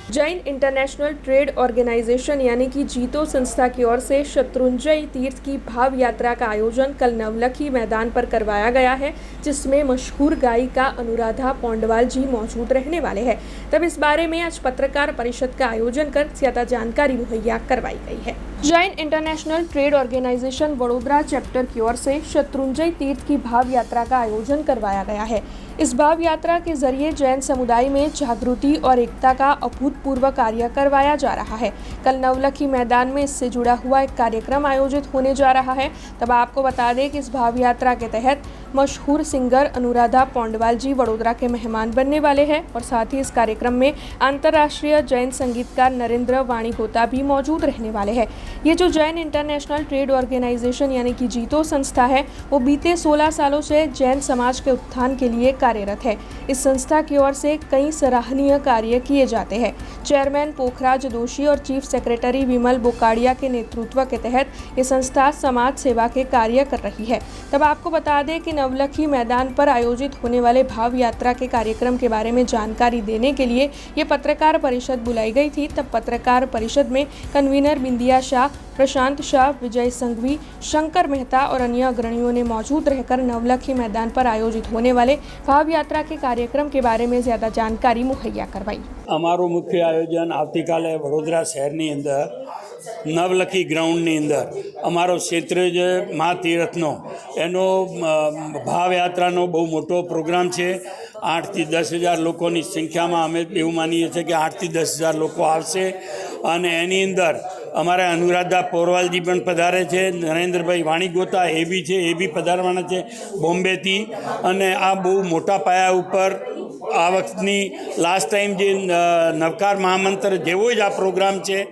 Jain international trade organisation यानी कि जीतो संस्था की ओर से शत्रुंजय तीर्थ की भाव यात्रा का आयोजन कल नवलखी मैदान पर करवाया गया है, जिसमें मशहूर गायिका अनुराधा पौंडवाल जी मौजूद रहने वाले हैं। तब इस बारे में आज पत्रकार परिषद का आयोजन कर ज्यादा जानकारी मुहैया करवाई गई है। Jain international trade organisation Vadodara chapter की ओर से शत्रुंजय तीर्थ की भाव यात्रा का आयोजन करवाया गया है। इस भाव यात्रा के जरिए जैन समुदाय में जागृति और एकता का अभूतपूर्व कार्य करवाया जा रहा है। कल नवलखी मैदान में इससे जुड़ा हुआ एक कार्यक्रम आयोजित होने जा रहा है। तब आपको बता दें कि इस भाव यात्रा के तहत मशहूर सिंगर अनुराधा पौंडवाल जी वडोदरा के मेहमान बनने वाले हैं और साथ ही इस कार्यक्रम में अंतर्राष्ट्रीय जैन संगीतकार नरेंद्र वाणीहोता भी मौजूद रहने वाले हैं। ये जो जैन इंटरनेशनल ट्रेड ऑर्गेनाइजेशन यानी कि जीतो संस्था है, वो बीते 16 सालों से जैन समाज के उत्थान के लिए कार्यरत है। इस संस्था की ओर से कई सराहनीय कार्य किए जाते हैं। चेयरमैन पोखराज दोषी और चीफ सेक्रेटरी विमल बोकाड़िया के नेतृत्व के तहत ये संस्था समाज सेवा के कार्य कर रही है। तब आपको बता दें कि नवलखी मैदान पर आयोजित होने वाले भाव यात्रा के कार्यक्रम के बारे में जानकारी देने के लिए ये पत्रकार परिषद बुलाई गई थी। तब पत्रकार परिषद में कन्वीनर बिंदिया शाह, प्रशांत शाह, विजय संघवी, शंकर मेहता और अन्य अग्रणियों ने मौजूद रहकर नवलखी मैदान पर आयोजित होने वाले भाव यात्रा के कार्यक्रम के बारे में ज्यादा जानकारी मुहैया करवाई। अमारू मुख्य आयोजन आवतीकाले वडोदरा शहरनी अंदर नवलखी ग्राउंडनी अंदर अमारो क्षेत्र जे महातीर्थनो एनो भाव यात्रानो बहु मोटो प्रोग्राम है। 8 થી 10,000 लोकोनी संख्यामां अमे एवुं मानीए छीए कि 8 થી 10,000 लोको आवशे अने एनी अंदर अमारे अनुराधा पौरवालजी पण पधारे छे, नरेंद्रभाई वाणीगोता ए बी छे, ए बी पधारवाना छे बॉम्बेथी। अने आ बहु मोटा पाया उपर आ वखतनी लास्ट टाइम जे नवकार महामंत्र जेवो ज आ प्रोग्राम है।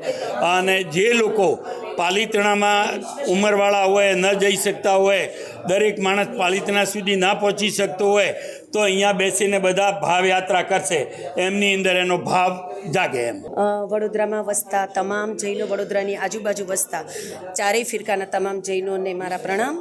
अने जे लोको पालिताणामां उमरवाळा होय, न जई सकता होय, दरेक माणस पालिताणा सुधी ना पहोंची शकतो होय तो अहींया बेसीने बधा भाव यात्रा करशे, एमनी अंदर एनो भाव जागे एम। वडोदरामां वसता तमाम जैनो, वडोदरानी आजूबाजू वसता चारेय फिरकाना तमाम जैनोने मारा प्रणाम।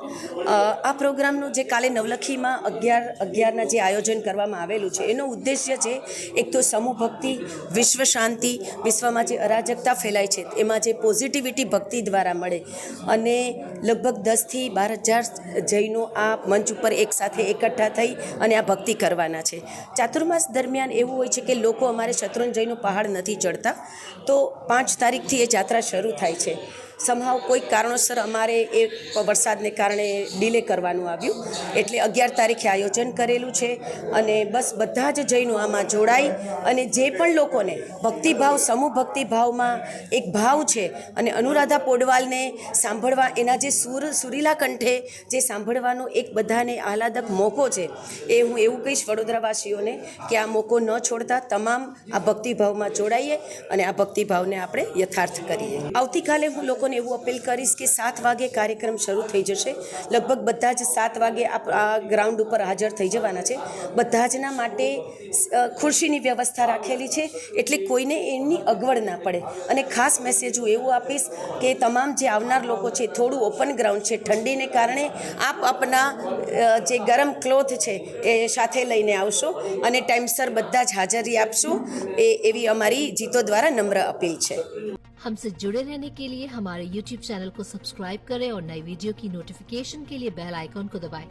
आ प्रोग्रामનું જે કાલે નવલખીમાં 11/11ના જે આયોજન કરવામાં આવેલું છે એનો ઉદ્દેશ્ય છે એક તો સમૂહ ભક્તિ, વિશ્વ શાંતિ, વિશ્વમાં જે અરાજકતા ફેલાય છે એમાં જે પોઝિટિવિટી ભક્તિ દ્વારા મળે અને લગભગ 10 થી 12,000 જૈનો આ મંચ ઉપર એકસાથે એકઠા થઈ અને આ ભક્તિ કરવાના છે। ચાતુર્માસ દરમિયાન એવું હોય છે કે લોકો અમારે શત્રુંજયનો પહાડ નથી ચડતા, તો 5 તારીખથી એ જાત્રા શરૂ થાય છે। સમહાવ કોઈ કારણોસર અમારે એ વરસાદને કારણે ડિલે કરવાનું આવ્યું, એટલે 11 તારીખે આયોજન કરેલું છે અને બસ બધા જ જૈનો આમાં જોડાઈ અને જે પણ લોકોને ભક્તિભાવ, સમૂહ ભક્તિભાવમાં એક ભાવ છે અને અનુરાધા પૌડવાલને સાંભળવા, એના જે સુરીલા કંઠે જે સાંભળવાનો એક બધાને આહલાદક મોકો છે, એ હું એવું કહીશ વડોદરાવાસીઓને કે આ મોકો ન છોડતા તમામ આ ભક્તિભાવમાં જોડાઈએ અને આ ભક્તિભાવને આપણે યથાર્થ કરીએ। આવતીકાલે હું લોકોને એવું અપીલ કરીશ કે 7 વાગે કાર્યક્રમ શરૂ થઈ જશે। લગભગ બધા જ 7 વાગે આ ગ્રાઉન્ડ ઉપર હાજર થઈ જવાના છે। બધા જના માટે ખુરશીની વ્યવસ્થા રાખેલી છે, એટલે કોઈને એની અગવડ ના પડે। અને ખાસ મેસેજ હું એવું આપીશ કે તમામ જે આવનાર લોકો છે, થોડું ઓપન ગ્રાઉન્ડ છે, ઠંડીને કારણે આપ આપના જે ગરમ ક્લોથ છે એ સાથે લઈને આવશો અને ટાઈમસર બધા જ હાજરી આપશો, એવી અમારી જીતો દ્વારા નમ્ર अपील है। हमसे जुड़े रहने के लिए हमारे YouTube चैनल को सब्सक्राइब करें और नई वीडियो की नोटिफिकेशन के लिए बेल आइकॉन को दबाएं।